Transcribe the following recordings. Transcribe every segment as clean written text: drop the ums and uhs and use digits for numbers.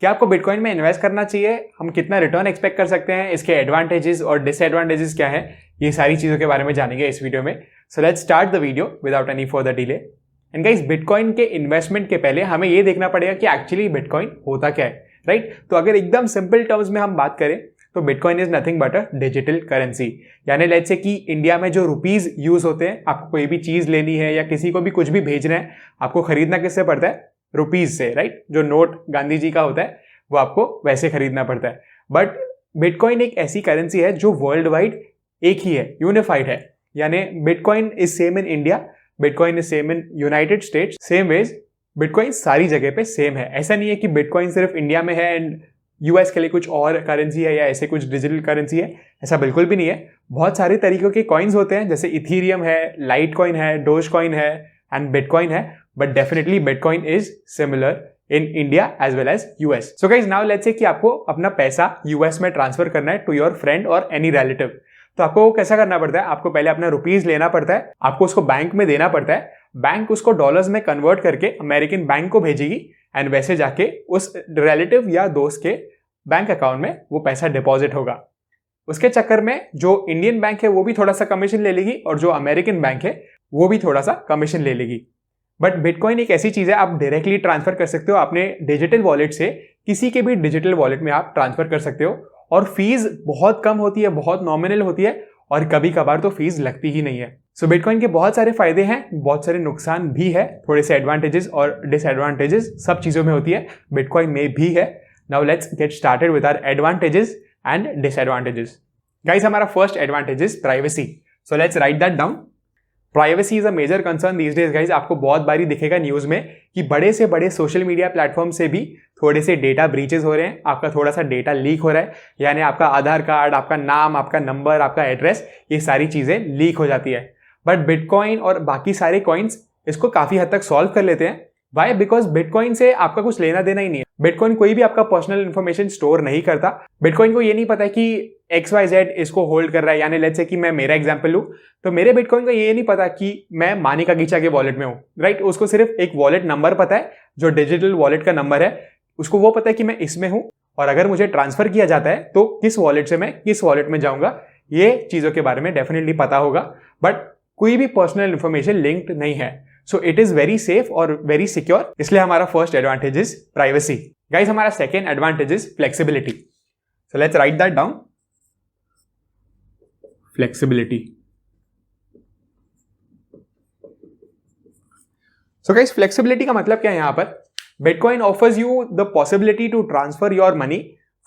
क्या आपको बिटकॉइन में इन्वेस्ट करना चाहिए? हम कितना रिटर्न एक्सपेक्ट कर सकते हैं? इसके एडवांटेजेस और डिसएडवांटेजेस क्या है? ये सारी चीज़ों के बारे में जानेंगे इस वीडियो में। So let's start the video without any further delay. And guys, bitcoin के इन्वेस्टमेंट के पहले हमें ये देखना पड़ेगा कि एक्चुअली बिटकॉइन होता क्या है, राइट? तो अगर एकदम सिंपल टर्म्स में हम बात करें तो bitcoin is nothing but a digital currency. यानी लेट्स से कि इंडिया में जो रुपीज यूज होते हैं, आपको कोई भी चीज लेनी है या किसी को भी कुछ भी भेजना है, आपको खरीदना किससे पड़ता है? रुपीज से, राइट? जो नोट गांधी जी का होता है वो आपको वैसे खरीदना पड़ता है। बट बिटकॉइन एक ऐसी करेंसी है जो वर्ल्ड वाइड एक ही है, यूनिफाइड है। यानी bitcoin is same in India, bitcoin is same in United States, same ways bitcoin सारी जगह पे सेम है। ऐसा नहीं है कि बिटकॉइन सिर्फ इंडिया में है एंड यूएस के लिए कुछ और करेंसी है या ऐसे कुछ डिजिटल करेंसी है, ऐसा बिल्कुल भी नहीं है। बहुत सारे तरीकों के कॉइन्स होते हैं, जैसे इथीरियम है, लाइट कॉइन है, डोज कॉइन है एंड बिटकॉइन है। But definitely bitcoin is similar in India as well as US. So guys, now let's say कि आपको अपना पैसा यूएस में ट्रांसफर करना है टू योर फ्रेंड और एनी रिलेटिव। तो आपको कैसा करना पड़ता है? आपको पहले अपना रुपीज लेना पड़ता है, आपको उसको बैंक में देना पड़ता है, बैंक उसको डॉलर्स में कन्वर्ट करके अमेरिकन बैंक को भेजेगी एंड वैसे जाके उस रिलेटिव या दोस्त के बैंक अकाउंट में वो पैसा डिपॉजिट होगा। उसके चक्कर में जो इंडियन बैंक है वो भी थोड़ा सा कमीशन ले लेगी और जो अमेरिकन बैंक है वो भी थोड़ा सा कमीशन ले लेगी। बट बिटकॉइन एक ऐसी चीज है, आप डायरेक्टली ट्रांसफर कर सकते हो अपने डिजिटल वॉलेट से किसी के भी डिजिटल वॉलेट में आप ट्रांसफर कर सकते हो, और फीस बहुत कम होती है, बहुत नॉमिनल होती है, और कभी कभार तो फीस लगती ही नहीं है। सो बिटकॉइन के बहुत सारे फायदे हैं, बहुत सारे नुकसान भी है, थोड़े से एडवांटेजेस और डिसएडवांटेजेस सब चीजों में होती है, बिटकॉइन में भी है। Now let's get started with our advantages and disadvantages. Guys, हमारा first advantage is privacy. So let's write that down. Privacy is a major concern these days guys. आपको बहुत बारी दिखेगा न्यूज में कि बड़े से बड़े सोशल मीडिया प्लेटफॉर्म से भी थोड़े से डेटा ब्रीचेस हो रहे हैं, आपका थोड़ा सा डेटा लीक हो रहा है। यानी आपका आधार कार्ड, आपका नाम, आपका नंबर, आपका एड्रेस, ये सारी चीजें लीक हो जाती है। बट बिटकॉइन और बाकी सारे कॉइन्स इसको काफी हद तक सॉल्व कर लेते हैं। वाई? बिकॉज बिटकॉइन से आपका कुछ लेना देना ही नहीं है। बिटकॉइन कोई भी आपका पर्सनल इंफॉर्मेशन स्टोर नहीं करता। बिटकॉइन को ये नहीं पता कि XYZ इसको होल्ड कर रहा है। यानी लेट्स से कि मैं मेरा एग्जांपल लूं तो मेरे बिटकॉइन को ये नहीं पता कि मैं मानिका गीचा के वॉलेट में हूं, राइट? उसको सिर्फ एक वॉलेट नंबर पता है, जो डिजिटल वॉलेट का नंबर है, उसको वो पता है कि मैं इसमें हूं, और अगर मुझे ट्रांसफर किया जाता है तो किस वॉलेट से मैं किस वॉलेट में जाऊंगा, ये चीजों के बारे में डेफिनेटली पता होगा। बट कोई भी पर्सनल इंफॉर्मेशन लिंक्ड नहीं है। So it is very safe और वेरी सिक्योर, इसलिए हमारा first advantage is privacy. Guys, हमारा second advantage is flexibility. So let's write that down. Flexibility. So guys, flexibility का मतलब क्या है यहां पर? Bitcoin offers you the possibility to transfer your money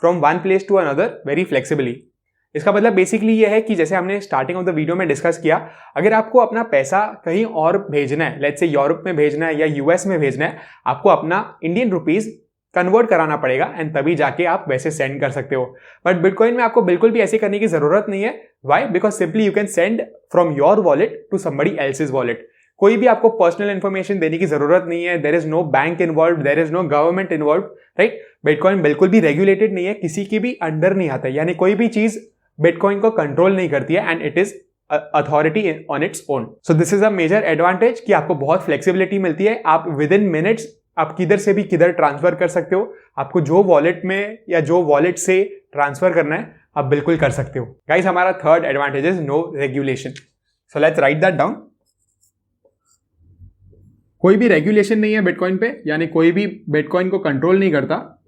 from one place to another very flexibly. इसका मतलब basically ये है कि जैसे हमने स्टार्टिंग ऑफ द वीडियो में डिस्कस किया, अगर आपको अपना पैसा कहीं और भेजना है, लेट्स से यूरोप में भेजना है या यूएस में भेजना है, आपको अपना इंडियन रुपीज कन्वर्ट कराना पड़ेगा एंड तभी जाके आप वैसे सेंड कर सकते हो। बट बिटकॉइन में आपको बिल्कुल भी ऐसे करने की जरूरत नहीं है। Why? Because simply you can send from your wallet to somebody else's wallet. कोई भी आपको पर्सनल इंफॉर्मेशन देने की जरूरत नहीं है। There is no bank involve, there is no government involve, right? Bitcoin बिल्कुल भी रेगुलेटेड नहीं है, किसी की भी अंडर नहीं आता है। यानी कोई भी चीज बिटकॉइन को कंट्रोल नहीं करती है and it is authority on its own. So this is a major advantage कि आपको बहुत फ्लेक्सिबिलिटी मिलती है। आप विद इन मिनट्स आप किधर से भी किधर ट्रांसफर कर सकते हो। आपको जो वॉलेट में या जो वॉलेट से ट्रांसफर करना है आप बिल्कुल कर सकते हो। गाइस, हमारा third advantage is no regulation. So let's write that down. कोई भी रेगुलेशन नहीं है बिटकॉइन पे, यानी कोई भी बिटकॉइन को कंट्रोल नहीं करता।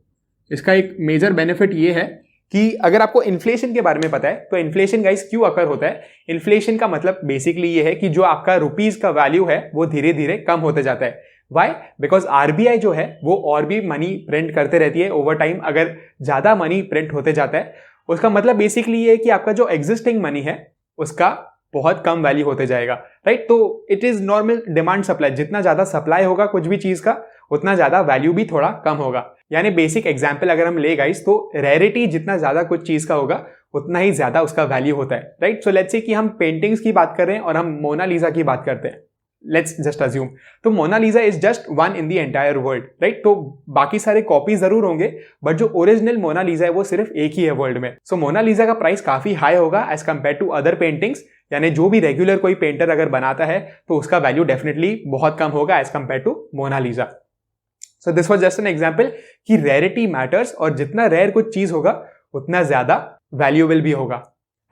इसका एक मेजर बेनिफिट ये है कि अगर आपको इन्फ्लेशन के बारे में पता है तो इन्फ्लेशन गाइस क्यों अकर होता है? इन्फ्लेशन का मतलब बेसिकली ये है कि जो आपका रुपीज का वैल्यू है वो धीरे धीरे कम होते जाता है। वाई? बिकॉज आरबीआई जो है वो और भी मनी प्रिंट करते रहती है ओवर टाइम। अगर ज्यादा मनी प्रिंट होते जाता है उसका मतलब बेसिकली ये है कि आपका जो एग्जिस्टिंग मनी है उसका बहुत कम वैल्यू होते जाएगा, राइट? तो it is normal demand supply. जितना ज्यादा सप्लाई होगा कुछ भी चीज का, उतना ज्यादा वैल्यू भी थोड़ा कम होगा। यानी बेसिक एग्जांपल अगर हम ले गाइस तो रेरिटी जितना ज्यादा कुछ चीज का होगा उतना ही ज्यादा उसका वैल्यू होता है, राइट? सो लेट्स से कि हम पेंटिंग्स की बात कर रहे हैं और हम मोनालिसा की बात करते हैं, लेट्स जस्ट अज्यूम, तो Mona Lisa is just one in the entire world, right? तो बाकी सारे कॉपी जरूर होंगे बट जो ओरिजिनल मोनालिसा है वो सिर्फ एक ही है वर्ल्ड में। सो मोनालिसा का प्राइस काफी हाई होगा as compare to other paintings. यानी जो भी रेगुलर कोई पेंटर अगर बनाता है तो उसका वैल्यू डेफिनेटली बहुत कम होगा as compare to Mona Lisa. So this was just an example कि रेयरिटी मैटर्स, और जितना रेयर कुछ चीज होगा उतना ज्यादा वैल्यूएबल भी होगा।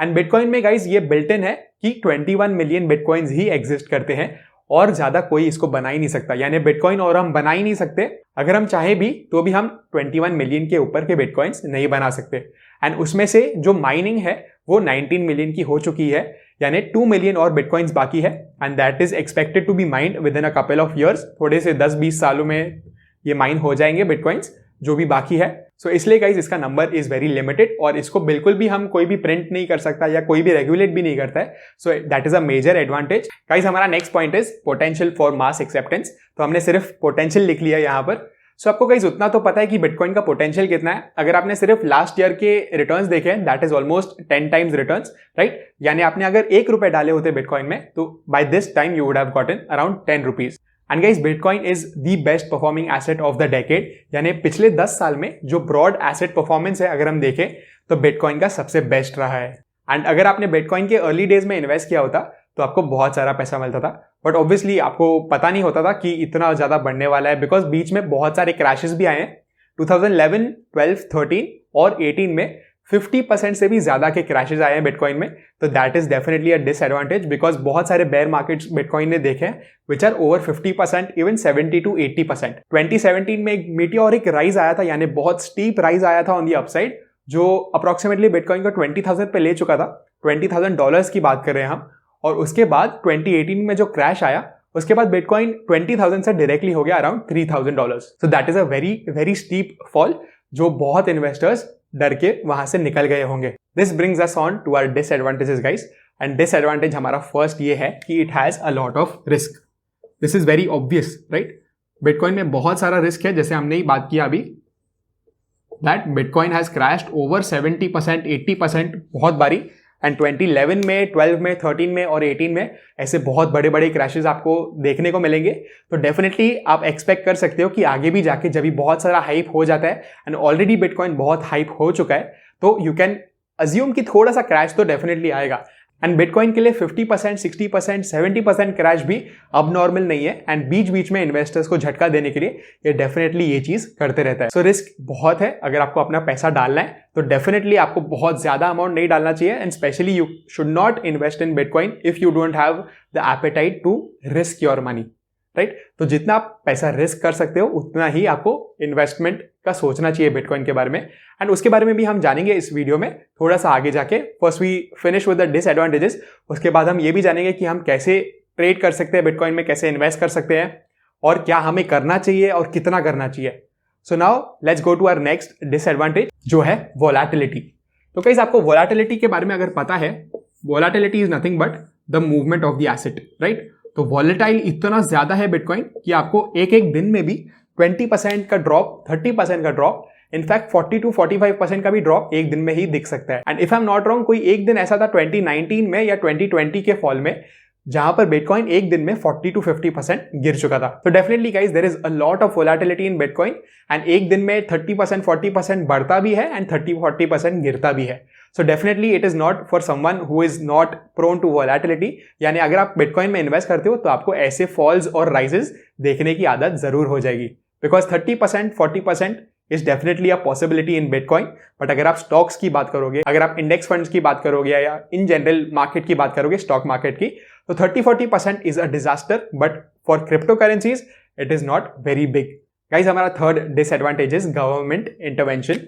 एंड बिटकॉइन में गाइज ये बिल्ट इन है कि 21 मिलियन बिटकॉइंस ही एग्जिस्ट करते हैं और ज्यादा कोई इसको बना ही नहीं सकता, यानी बिटकॉइन और हम बना ही नहीं सकते। अगर हम चाहे भी तो भी हम 21 मिलियन के ऊपर के बिटकॉइंस नहीं बना सकते। एंड उसमें से जो माइनिंग है वो 19 मिलियन की हो चुकी है, यानी 2 मिलियन और बिटकॉइंस बाकी है, and that is expected to be mined within a couple of years. थोड़े से 10-20 सालों में ये माइन हो जाएंगे बिटकॉइंस जो भी बाकी है। सो इसलिए गाइज इसका नंबर इज वेरी लिमिटेड और इसको बिल्कुल भी हम कोई भी प्रिंट नहीं कर सकता या कोई भी रेगुलेट भी नहीं करता है। So that is a major advantage. Guys हमारा next point is potential for mass acceptance. तो हमने सिर्फ पोटेंशियल लिख लिया यहाँ पर। सो आपको गाइज उतना तो पता है कि बिटकॉइन का पोटेंशियल कितना है। अगर आपने सिर्फ लास्ट ईयर के रिटर्न्स देखे हैं, that is almost 10 times returns, right. यानी आपने अगर 1 रुपए डाले होते बिटकॉइन में तो by this time you would have gotten around 10 rupees. And guys bitcoin is the best performing asset of the decade, यानी पिछले 10 साल में जो ब्रॉड एसेट परफॉर्मेंस है अगर हम देखें तो बिटकॉइन का सबसे बेस्ट रहा है। एंड अगर आपने बिटकॉइन के अर्ली डेज में इन्वेस्ट किया होता तो आपको बहुत सारा पैसा मिलता था, बट ऑब्वियसली आपको पता नहीं होता था कि इतना ज्यादा बढ़ने वाला है, बिकॉज बीच में बहुत सारे क्रैशेस भी आए हैं। 2011, 12, 13 और 18 में 50% से भी ज्यादा के क्रैशेस आए हैं बिटकॉइन में। तो that is definitely a disadvantage, because बहुत सारे बेयर मार्केट्स बिटकॉइन ने देखे हैं which are over 50%, even 70 to 80%। 2017 में एक मीटियोरिक राइज आया था, यानी बहुत स्टीप राइज आया था ऑन दी अपसाइड, जो अप्रोक्सीमेटली बिटकॉइन को 20,000 पे ले चुका था। $20,000 की बात कर रहे हैं हम। और उसके बाद 2018 में जो क्रैश आया उसके बाद बिटकॉइन 20,000 से डायरेक्टली हो गया around $3,000। So that is a very very steep fall, जो बहुत इन्वेस्टर्स डर के वहां से निकल गए होंगे। This brings us on to our disadvantages guys. And disadvantage हमारा फर्स्ट ये है कि it has a lot of risk. This is very obvious, right. Bitcoin में बहुत सारा रिस्क है, जैसे हमने ही बात किया अभी, that bitcoin has crashed over 70%, 80% बहुत बारी। एंड 2011 में, 12 में, 13 में और 18 में ऐसे बहुत बड़े बड़े क्रैशेस आपको देखने को मिलेंगे। तो डेफिनेटली आप एक्सपेक्ट कर सकते हो कि आगे भी जाके जब भी बहुत सारा हाइप हो जाता है, एंड ऑलरेडी बिटकॉइन बहुत हाइप हो चुका है, तो यू कैन अज्यूम कि थोड़ा सा क्रैश तो डेफिनेटली आएगा। एंड बिटकॉइन के लिए 50%, 60%, 70% क्रैश भी अब नॉर्मल नहीं है। एंड बीच बीच में इन्वेस्टर्स को झटका देने के लिए ये डेफिनेटली ये चीज करते रहता है। सो रिस्क बहुत है। अगर आपको अपना पैसा डालना है तो डेफिनेटली आपको बहुत ज्यादा अमाउंट नहीं डालना चाहिए। And specially you should not invest in bitcoin if you don't have the appetite to risk your money, right. तो जितना आप पैसा रिस्क कर सकते हो उतना ही आपको इन्वेस्टमेंट का सोचना चाहिए बिटकॉइन के बारे में। एंड उसके बारे में भी हम जानेंगे इस वीडियो में थोड़ा सा आगे जाके। First we finish with the disadvantages, उसके बाद हम ये भी जानेंगे कि हम कैसे ट्रेड कर सकते हैं बिटकॉइन में, कैसे इन्वेस्ट कर सकते हैं और क्या हमें करना चाहिए और कितना करना चाहिए। So now let's go to our next disadvantage, जो है वोलेटिलिटी। तो गाइस आपको वोलेटिलिटी के बारे में अगर पता है, volatility is nothing but the movement of the asset, right. तो वॉलेटाइल इतना ज्यादा है बिटकॉइन कि आपको एक एक दिन में भी 20% का ड्रॉप, 30% का ड्रॉप, इनफैक्ट 40 to 45% का भी ड्रॉप एक दिन में ही दिख सकता है। And if I am not wrong, कोई एक दिन ऐसा था 2019 में या 2020 के फॉल में जहां पर बिटकॉइन एक दिन में 40 to 50% गिर चुका था। तो definitely guys there is a lot of volatility in bitcoin, and एक दिन में 30%, 40% बढ़ता भी है एंड 30-40% गिरता भी है। So definitely it is not for someone who is not prone to volatility. यानी अगर आप बिटकॉइन में इन्वेस्ट करते हो तो आपको ऐसे फॉल्स और राइजेस देखने की आदत जरूर हो जाएगी, because 30%, 40% is definitely a possibility in bitcoin. But अगर आप स्टॉक्स की बात करोगे, अगर आप इंडेक्स फंड्स की बात करोगे या इन जनरल मार्केट की बात करोगे, स्टॉक मार्केट की, तो 30-40% is a disaster, but for crypto currencies it is not very big. Guys हमारा third disadvantage is government intervention.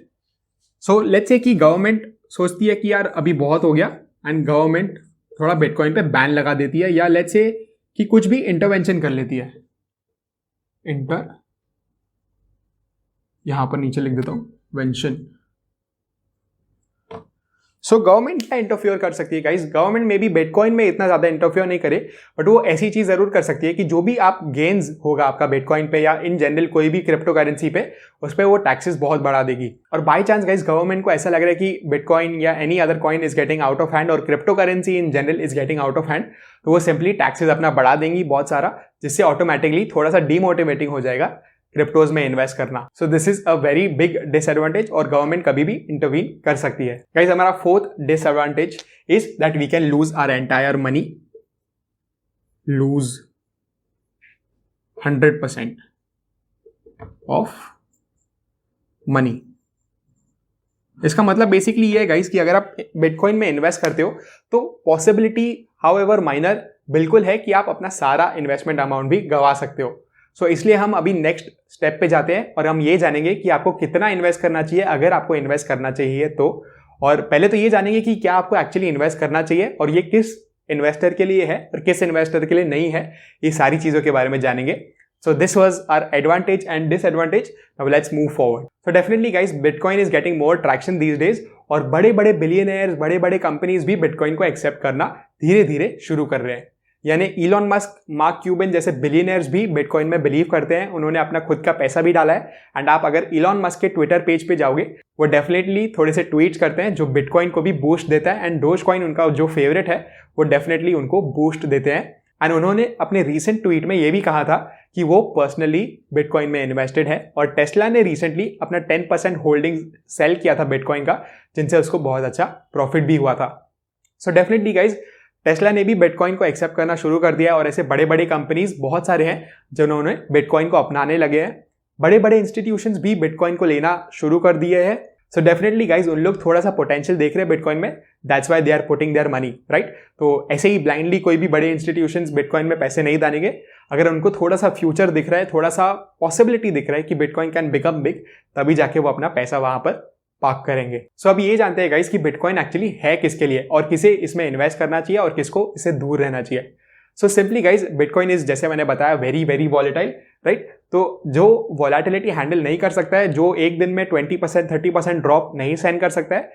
So let's say कि गवर्नमेंट सोचती है कि यार अभी बहुत हो गया, एंड गवर्नमेंट थोड़ा बिटकॉइन पे बैन लगा देती है, या लेट्स से कि कुछ भी इंटरवेंशन कर लेती है। यहां पर नीचे लिख देता हूं वेंशन। सो गवर्नमेंट क्या इंटरफियर कर सकती है गाइस? गवर्नमेंट में भी बिटकॉइन में इतना ज्यादा इंटरफियर नहीं करे, बट वो ऐसी चीज जरूर कर सकती है कि जो भी आप गेन्स होगा आपका बिटकॉइन पे या इन जनरल कोई भी क्रिप्टो करेंसी पे, उस पर वो टैक्सेस बहुत बढ़ा देगी। और बाय चांस गाइस गवर्नमेंट को ऐसा लग रहा है कि बिटकॉइन या any other coin is getting out of hand और crypto currency in general is getting out of hand, तो वो सिंपली टैक्सेस अपना बढ़ा देंगी बहुत सारा, जिससे ऑटोमेटिकली थोड़ा सा डीमोटिवेटिंग हो जाएगा क्रिप्टोज में इन्वेस्ट करना। So this is a very big disadvantage, और गवर्नमेंट कभी भी इंटरवीन कर सकती है। गाइस हमारा fourth disadvantage is that we can lose our entire money, lose 100%। Of money. इसका मतलब बेसिकली ये है गाइस कि अगर आप बिटकॉइन में इन्वेस्ट करते हो तो पॉसिबिलिटी हाउएवर माइनर बिल्कुल है कि आप अपना सारा इन्वेस्टमेंट अमाउंट भी गंवा सकते हो। सो इसलिए हम अभी नेक्स्ट स्टेप पे जाते हैं और हम ये जानेंगे कि आपको कितना इन्वेस्ट करना चाहिए अगर आपको इन्वेस्ट करना चाहिए तो। और पहले तो ये जानेंगे कि क्या आपको एक्चुअली इन्वेस्ट करना चाहिए और ये किस इन्वेस्टर के लिए है और किस इन्वेस्टर के लिए नहीं है, ये सारी चीज़ों के बारे में जानेंगे। So this was our advantage and disadvantage. Now let's move forward. So definitely guys, Bitcoin is getting more traction these days और बड़े बड़े बिलियनर्स, बड़े बड़े कंपनीज भी बिटकॉइन को एक्सेप्ट करना धीरे धीरे शुरू कर रहे हैं। यानी इलॉन मस्क, मार्क क्यूबन जैसे बिलियनर्स भी बिटकॉइन में बिलीव करते हैं, उन्होंने अपना खुद का पैसा भी डाला है। एंड आप अगर इलॉन मस्क के ट्विटर पेज पे जाओगे, वो डेफिनेटली थोड़े से ट्वीट्स करते हैं जो बिटकॉइन को भी बूस्ट देता है। एंड डोजकॉइन उनका जो फेवरेट है वो डेफिनेटली उनको बूस्ट देते हैं। एंड उन्होंने अपने रीसेंट ट्वीट में ये भी कहा था कि वो पर्सनली बिटकॉइन में इन्वेस्टेड है। और टेस्ला ने रिसेंटली अपना 10% होल्डिंग सेल किया था बिटकॉइन का, जिनसे उसको बहुत अच्छा प्रॉफिट भी हुआ था। सो डेफिनेटली गाइज, टेस्ला ने भी बिटकॉइन को एक्सेप्ट करना शुरू कर दिया है और ऐसे बड़े बड़े कंपनीज बहुत सारे हैं जिन्होंने बिटकॉइन को अपनाने लगे हैं। बड़े बड़े इंस्टीट्यूशंस भी बिटकॉइन को लेना शुरू कर दिए हैं। सो डेफिनेटली गाइज, उन लोग थोड़ा सा पोटेंशियल देख रहे हैं बिटकॉइन में, that's why they are putting their money, right. तो ऐसे ही ब्लाइंडली कोई भी बड़े इंस्टीट्यूशंस बिटकॉइन में पैसे नहीं डालेंगे। अगर उनको थोड़ा सा फ्यूचर दिख रहा है, थोड़ा सा पॉसिबिलिटी दिख रहा है कि बिटकॉइन कैन बिकम बिग, तभी जाके वो अपना पैसा वहां पर पार्क करेंगे। सो अब ये जानते हैं गाइज कि बिटकॉइन एक्चुअली है किसके लिए और किसे इसमें इन्वेस्ट करना चाहिए और किसको इससे दूर रहना चाहिए। So simply guys, bitcoin is, जैसे मैंने बताया, वेरी वेरी वॉलेटाइल, राइट। तो जो वॉलेटिलिटी हैंडल नहीं कर सकता है, जो एक दिन में 20% 30% ड्रॉप नहीं सहन कर सकता है,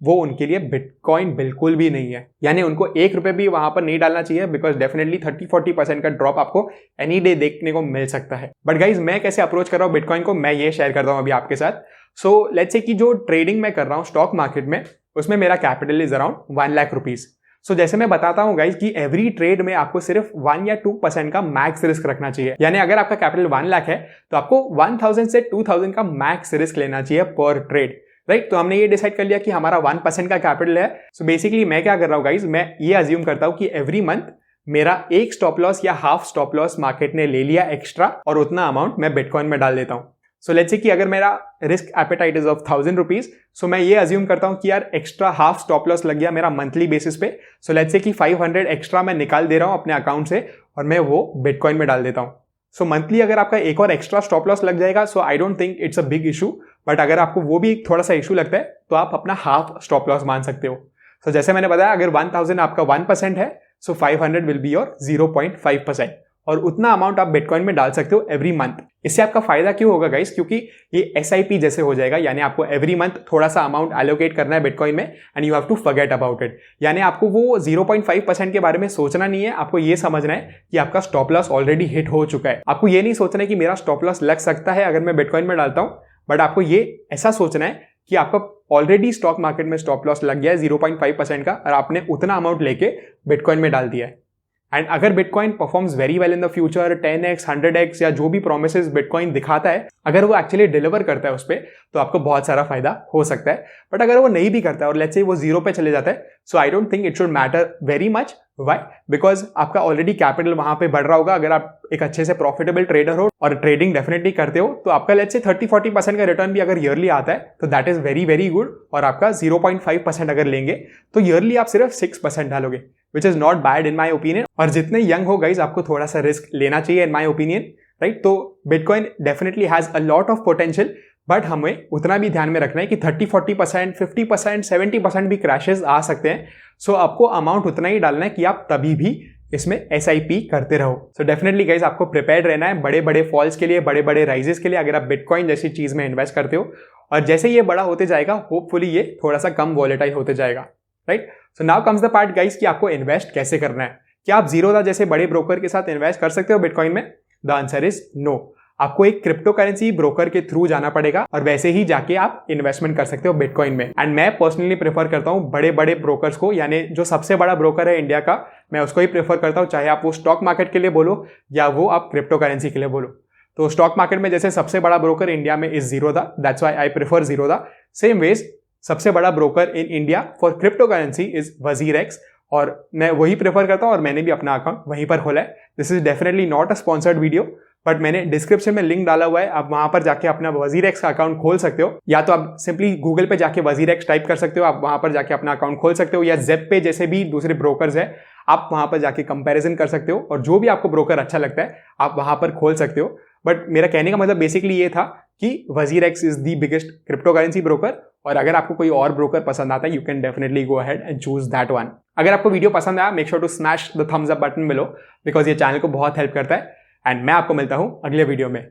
वो उनके लिए बिटकॉइन बिल्कुल भी नहीं है। यानी उनको ₹1 भी वहां पर नहीं डालना चाहिए, बिकॉज डेफिनेटली 30-40% का ड्रॉप आपको एनी डे देखने को मिल सकता है। बट गाइज, मैं कैसे अप्रोच कर रहा हूँ बिटकॉइन को, मैं ये शेयर करता हूँ अभी आपके साथ। सो लेट्स से कि जो ट्रेडिंग मैं कर रहा हूँ स्टॉक मार्केट में, उसमें मेरा capital is around 1 lakh rupees. So जैसे मैं बताता हूं गाइज कि एवरी ट्रेड में आपको सिर्फ 1 या 2% का मैक्स रिस्क रखना चाहिए। यानी अगर आपका कैपिटल 1 लाख है तो आपको 1000 से 2000 का मैक्स रिस्क लेना चाहिए पर ट्रेड, राइट। तो हमने ये डिसाइड कर लिया कि हमारा 1% का कैपिटल है। सो बेसिकली मैं क्या कर रहा हूं गाइज, मैं ये अज्यूम करता हूं कि एवरी मंथ मेरा एक स्टॉप लॉस या हाफ स्टॉप लॉस मार्केट ने ले लिया एक्स्ट्रा, और उतना अमाउंट मैं बिटकॉइन में डाल देता हूं। सो लेट्स से कि अगर मेरा risk appetite is of 1000 rupees, so मैं ये अज्यूम करता हूं कि यार एक्स्ट्रा हाफ स्टॉप लॉस लग गया मेरा मंथली बेसिस पे। सो लेट्स से कि 500 एक्स्ट्रा मैं निकाल दे रहा हूं अपने अकाउंट से और मैं वो बिटकॉइन में डाल देता हूं। सो मंथली अगर आपका एक और एक्स्ट्रा स्टॉप लॉस लग जाएगा, so I don't think it's a big issue. But अगर आपको वो भी थोड़ा सा इशू लगता है तो आप अपना हाफ स्टॉप लॉस मान सकते हो। सो जैसे मैंने बताया, अगर 1000 आपका 1% है, सो 500 विल बी योर 0.5%, और उतना अमाउंट आप बिटकॉइन में डाल सकते हो एवरी मंथ। इससे आपका फायदा क्यों होगा गाइस, क्योंकि ये SIP जैसे हो जाएगा। यानी आपको एवरी मंथ थोड़ा सा अमाउंट एलोकेट करना है बिटकॉइन में, and you have to forget about it. यानी आपको वो 0.5% के बारे में सोचना नहीं है, आपको ये समझना है कि आपका स्टॉप लॉस ऑलरेडी हिट हो चुका है। आपको ये नहीं सोचना है कि मेरा स्टॉप लॉस लग सकता है अगर मैं बिटकॉइन में डालता हूं, बट आपको ये ऐसा सोचना है कि आपका ऑलरेडी स्टॉक मार्केट में स्टॉप लॉस लग गया है 0.5% का, और आपने उतना अमाउंट लेके बिटकॉइन में डाल दिया है। एंड अगर bitcoin performs very well in the future, 10x 100x या जो भी प्रोमिसेस बिटकॉइन दिखाता है, अगर वो एक्चुअली डिलीवर करता है उस पर, तो आपको बहुत सारा फायदा हो सकता है। बट अगर वो नहीं भी करता है और लेट्स से वो 0 पे चले जाता है, so I don't think it should matter very much. Why? Because आपका ऑलरेडी कैपिटल वहां पे बढ़ रहा होगा। अगर आप एक अच्छे से प्रॉफिटेबल ट्रेडर हो और ट्रेडिंग डेफिनेटली करते हो, तो आपका लेट्स से 30-40% का रिटर्न भी अगर ईयरली आता है तो that is very very good. और आपका 0.5% अगर लेंगे तो ईयरली आप सिर्फ 6% डालोगे, which is not bad in my opinion. और जितने यंग हो गाइज, आपको थोड़ा सा रिस्क लेना चाहिए इन माई ओपिनियन, राइट। तो bitcoin definitely has a lot of potential, but हमें उतना भी ध्यान में रखना है कि 30-40%, 50%, 70% भी क्रैशेस आ सकते हैं। सो आपको अमाउंट उतना ही डालना है कि आप तभी भी इसमें SIP करते रहो। सो डेफिनेटली गाइज, आपको प्रिपेयर्ड रहना है बड़े बड़े फॉल्स के लिए, बड़े बड़े राइजेस के लिए, अगर आप बिटकॉइन जैसी चीज में इन्वेस्ट करते हो। और जैसे ये बड़ा होते जाएगा, होपफुली ये थोड़ा सा कम वॉलेटाइल होते जाएगा, right. So now comes the part guys कि आपको इन्वेस्ट कैसे करना है। क्या आप जीरोधा जैसे बड़े ब्रोकर के साथ इन्वेस्ट कर सकते हो बिटकॉइन में? The answer is no. आपको एक क्रिप्टो करेंसी ब्रोकर के थ्रू जाना पड़ेगा और वैसे ही जाके आप इन्वेस्टमेंट कर सकते हो बिटकॉइन में। एंड मैं पर्सनली प्रेफर करता हूं बड़े बड़े ब्रोकर्स को, यानी जो सबसे बड़ा ब्रोकर है इंडिया का, मैं उसको ही प्रेफर करता हूं, चाहे आप वो स्टॉक मार्केट के लिए बोलो या वो आप क्रिप्टो करेंसी के लिए बोलो। तो स्टॉक मार्केट में जैसे सबसे बड़ा ब्रोकर इंडिया में is Zerodha, that's why I prefer Zerodha. Same ways सबसे बड़ा broker in India for crypto currency is WazirX, और मैं वही प्रेफर करता हूं और मैंने भी अपना अकाउंट वहीं पर खोला है। This is definitely not a sponsored video, but मैंने डिस्क्रिप्शन में लिंक डाला हुआ है, आप वहां पर जाके अपना WazirX का अकाउंट खोल सकते हो, या तो आप सिंपली गूगल पे जाके WazirX टाइप कर सकते हो, आप वहां पर जाके अपना अकाउंट खोल सकते हो, या जेप पे जैसे भी दूसरे ब्रोकर्स है आप वहां पर जाके कंपैरिजन कर सकते हो और जो भी आपको ब्रोकर अच्छा लगता है आप वहां पर खोल सकते हो। बट मेरा कहने का मतलब बेसिकली ये था कि WazirX is the biggest crypto currency broker, और अगर आपको कोई और ब्रोकर पसंद आता है you can definitely go ahead and choose that one. अगर आपको वीडियो पसंद आया make sure to smash the thumbs up button below because ये चैनल को बहुत हेल्प करता है, एंड मैं आपको मिलता हूं अगले वीडियो में।